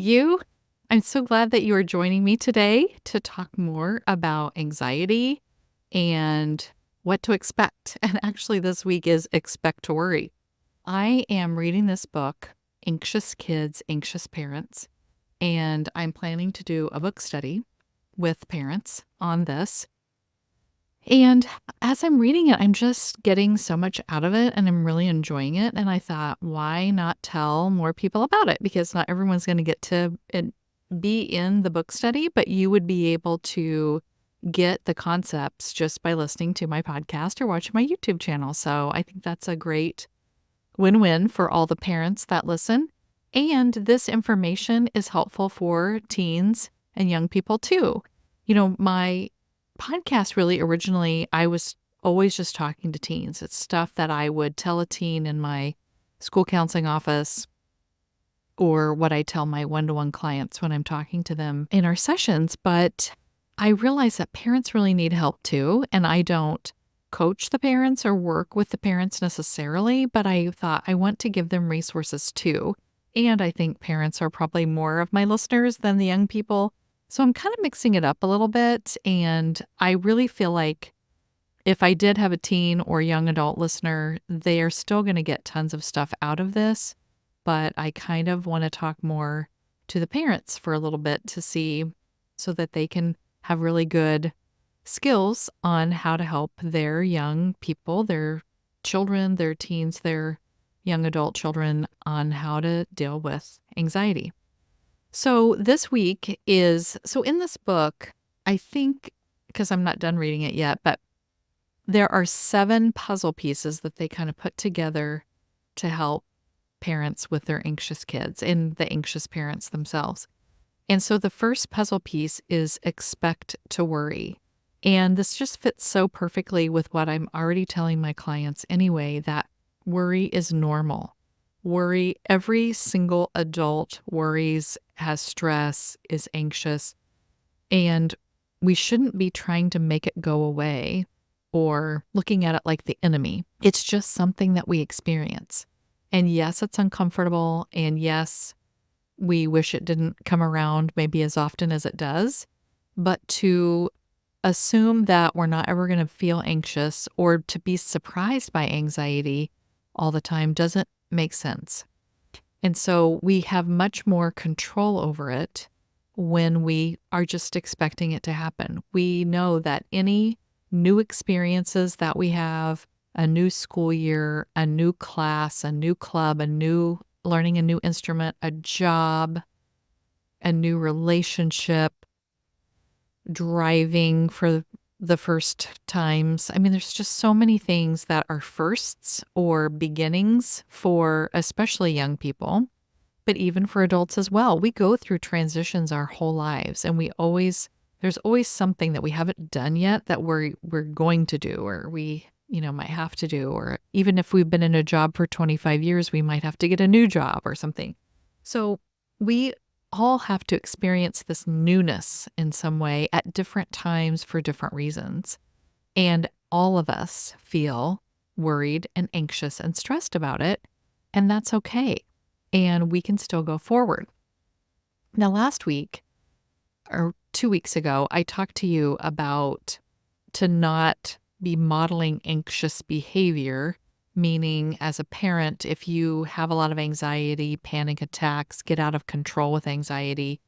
you. I'm so glad that you are joining me today to talk more about anxiety and what to expect. And actually, this week is Expect to Worry. I am reading this book, Anxious Kids, Anxious Parents, and I'm planning to do a book study with parents on this. And as I'm reading it, I'm just getting so much out of it and I'm really enjoying it. And I thought, why not tell more people about it? Because not everyone's going to get to be in the book study, but you would be able to get the concepts just by listening to my podcast or watching my YouTube channel. So I think that's a great win-win for all the parents that listen. And this information is helpful for teens and young people too. My podcast really originally, I was always just talking to teens. It's stuff that I would tell a teen in my school counseling office or what I tell my one-to-one clients when I'm talking to them in our sessions. But I realized that parents really need help too. And I don't coach the parents or work with the parents necessarily, but I thought I want to give them resources too. And I think parents are probably more of my listeners than the young people. So I'm kind of mixing it up a little bit. And I really feel like if I did have a teen or young adult listener, they are still going to get tons of stuff out of this. But I kind of want to talk more to the parents for a little bit to see so that they can have really good skills on how to help their young people, their children, their teens, their young adult children on how to deal with anxiety. So this week so in this book, I think, because I'm not done reading it yet, but there are 7 puzzle pieces that they kind of put together to help parents with their anxious kids and the anxious parents themselves. And so the first puzzle piece is expect to worry. And this just fits so perfectly with what I'm already telling my clients anyway, that worry is normal. Worry, every single adult worries, has stress, is anxious, and we shouldn't be trying to make it go away or looking at it like the enemy. It's just something that we experience. And yes, it's uncomfortable, and yes, we wish it didn't come around maybe as often as it does, but to assume that we're not ever going to feel anxious or to be surprised by anxiety all the time doesn't make sense. And so we have much more control over it when we are just expecting it to happen. We know that any new experiences that we have, a new school year, a new class, a new club, learning a new instrument, a job, a new relationship, driving for the first times. I mean, there's just so many things that are firsts or beginnings for especially young people, but even for adults as well. We go through transitions our whole lives, and there's always something that we haven't done yet that we're going to do, or we might have to do, or even if we've been in a job for 25 years, we might have to get a new job or something. So we all have to experience this newness in some way at different times for different reasons. And all of us feel worried and anxious and stressed about it, and that's okay. And we can still go forward. Now, last week or 2 weeks ago, I talked to you about to not be modeling anxious behavior, meaning as a parent, if you have a lot of anxiety, panic attacks, get out of control with anxiety,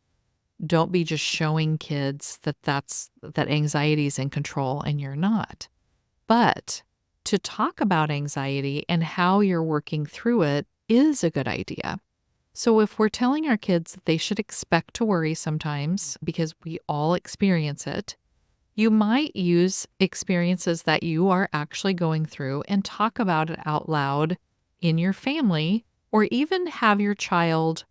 don't be just showing kids that anxiety is in control and you're not. But to talk about anxiety and how you're working through it is a good idea. So if we're telling our kids that they should expect to worry sometimes because we all experience it, you might use experiences that you are actually going through and talk about it out loud in your family, or even have your child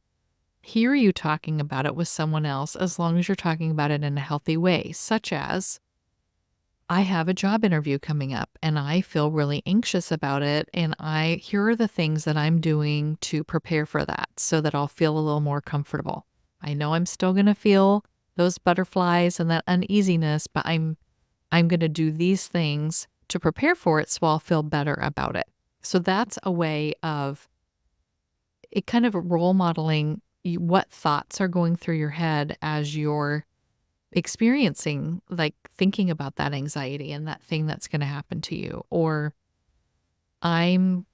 hear you talking about it with someone else, as long as you're talking about it in a healthy way, such as, I have a job interview coming up and I feel really anxious about it, and here are the things that I'm doing to prepare for that so that I'll feel a little more comfortable. I know I'm still going to feel those butterflies and that uneasiness, but I'm going to do these things to prepare for it so I'll feel better about it. So that's a way of it kind of role modeling what thoughts are going through your head as you're experiencing, like thinking about that anxiety and that thing that's going to happen to you. Or I'm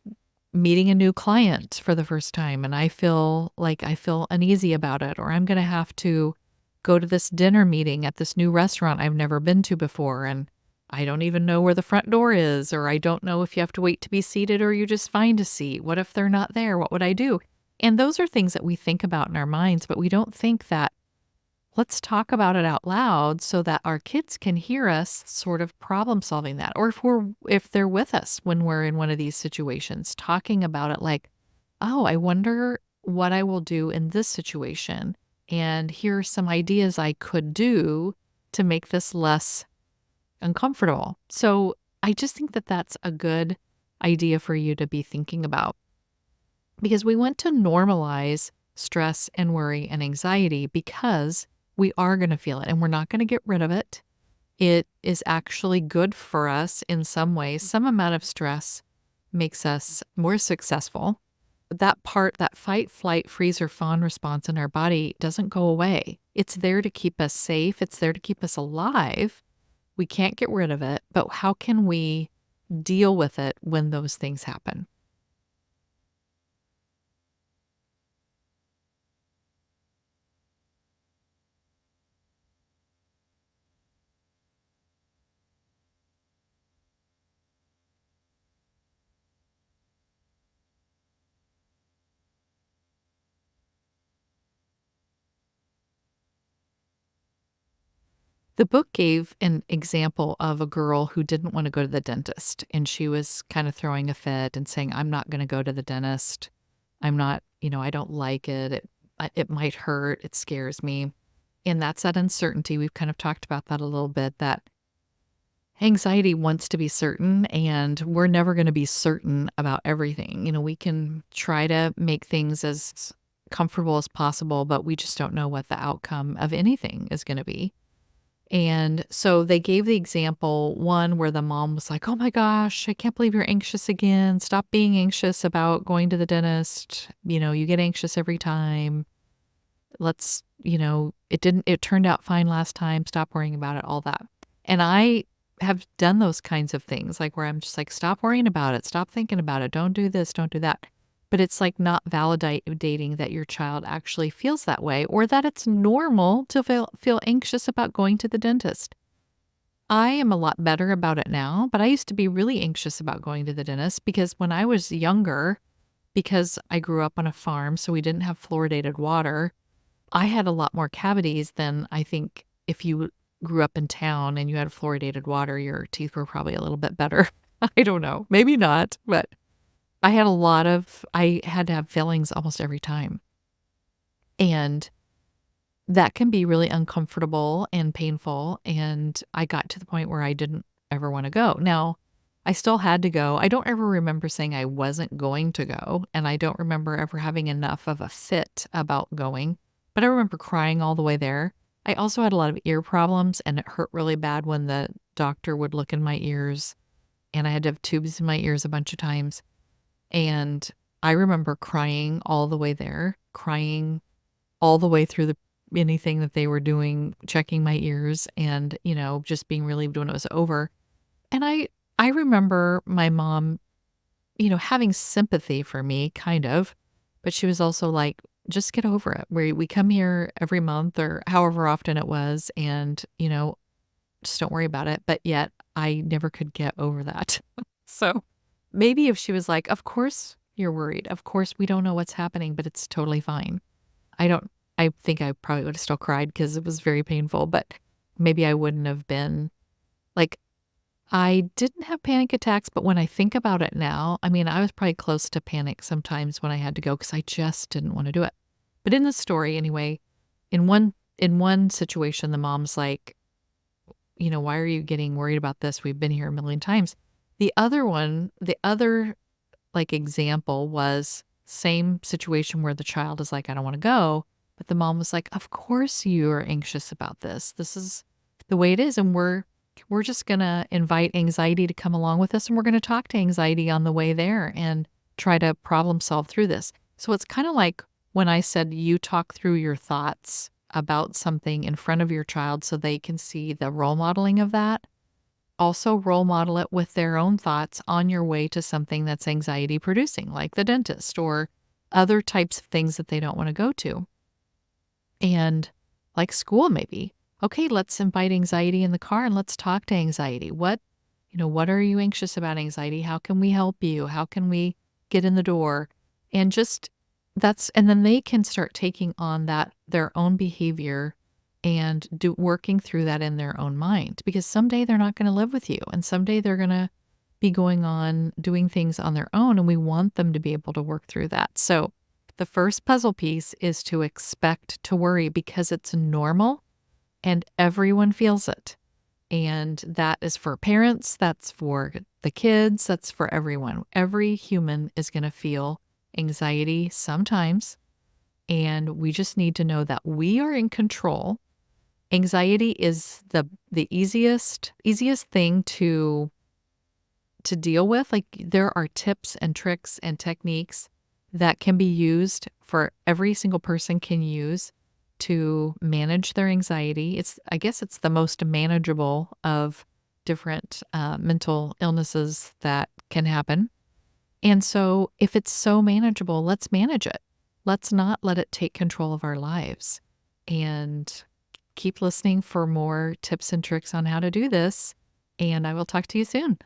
meeting a new client for the first time and I feel uneasy about it, or I'm going to have to go to this dinner meeting at this new restaurant I've never been to before and I don't even know where the front door is, or I don't know if you have to wait to be seated or you just find a seat. What if they're not there? What would I do? And those are things that we think about in our minds, but we don't think that let's talk about it out loud so that our kids can hear us sort of problem solving that. Or if they're with us when we're in one of these situations, talking about it like, "Oh, I wonder what I will do in this situation. And here are some ideas I could do to make this less uncomfortable." So, I just think that that's a good idea for you to be thinking about, because we want to normalize stress and worry and anxiety because we are going to feel it and we're not going to get rid of it. It is actually good for us in some ways. Some amount of stress makes us more successful. That part, that fight, flight, freeze, or fawn response in our body doesn't go away. It's there to keep us safe. It's there to keep us alive. We can't get rid of it, but how can we deal with it when those things happen? The book gave an example of a girl who didn't want to go to the dentist, and she was kind of throwing a fit and saying, "I'm not going to go to the dentist. I'm not, I don't like it. It might hurt. It scares me." And that's that uncertainty. We've kind of talked about that a little bit, that anxiety wants to be certain, and we're never going to be certain about everything. We can try to make things as comfortable as possible, but we just don't know what the outcome of anything is going to be. And so they gave the example one where the mom was like, "Oh my gosh, I can't believe you're anxious again. Stop being anxious about going to the dentist. You get anxious every time. It turned out fine last time. Stop worrying about it," all that. And I have done those kinds of things, like where I'm just like, "Stop worrying about it. Stop thinking about it. Don't do this. Don't do that." But it's like not validating that your child actually feels that way, or that it's normal to feel anxious about going to the dentist. I am a lot better about it now, but I used to be really anxious about going to the dentist because when I was younger, because I grew up on a farm, so we didn't have fluoridated water, I had a lot more cavities than I think if you grew up in town and you had fluoridated water, your teeth were probably a little bit better. I don't know. Maybe not, but I had to have fillings almost every time. And that can be really uncomfortable and painful, and I got to the point where I didn't ever wanna go. Now, I still had to go. I don't ever remember saying I wasn't going to go, and I don't remember ever having enough of a fit about going, but I remember crying all the way there. I also had a lot of ear problems, and it hurt really bad when the doctor would look in my ears, and I had to have tubes in my ears a bunch of times, and I remember crying all the way there, crying all the way through the anything that they were doing, checking my ears and, just being relieved when it was over. And I remember my mom, having sympathy for me kind of, but she was also like, "Just get over it. We come here every month or however often it was, and, just don't worry about it." But yet I never could get over that. So maybe if she was like, "Of course you're worried. Of course we don't know what's happening, but it's totally fine." I don't I think I probably would have still cried because it was very painful, but maybe I wouldn't have been like, I didn't have panic attacks, but when I think about it now, I mean, I was probably close to panic sometimes when I had to go because I just didn't want to do it. But in the story anyway, in one situation, the mom's like, "Why are you getting worried about this? We've been here a million times." The other like example was same situation where the child is like, "I don't want to go." But the mom was like, "Of course you are anxious about this. This is the way it is. And we're just going to invite anxiety to come along with us. And we're going to talk to anxiety on the way there and try to problem solve through this." So it's kind of like when I said you talk through your thoughts about something in front of your child so they can see the role modeling of that. Also, role model it with their own thoughts on your way to something that's anxiety producing, like the dentist or other types of things that they don't want to go to. And like school, maybe. Okay, let's invite anxiety in the car and let's talk to anxiety. What are you anxious about, anxiety? How can we help you? How can we get in the door? And and then they can start taking on their own behavior and working through that in their own mind, because someday they're not going to live with you and someday they're going to be going on doing things on their own, and we want them to be able to work through that. So the first puzzle piece is to expect to worry, because it's normal and everyone feels it. And that is for parents, that's for the kids, that's for everyone. Every human is going to feel anxiety sometimes, and we just need to know that we are in control. Anxiety is the easiest thing to deal with. Like, there are tips and tricks and techniques that can be used for every single person can use to manage their anxiety. I guess it's the most manageable of different mental illnesses that can happen. And so if it's so manageable, let's manage it. Let's not let it take control of our lives. And keep listening for more tips and tricks on how to do this. And I will talk to you soon.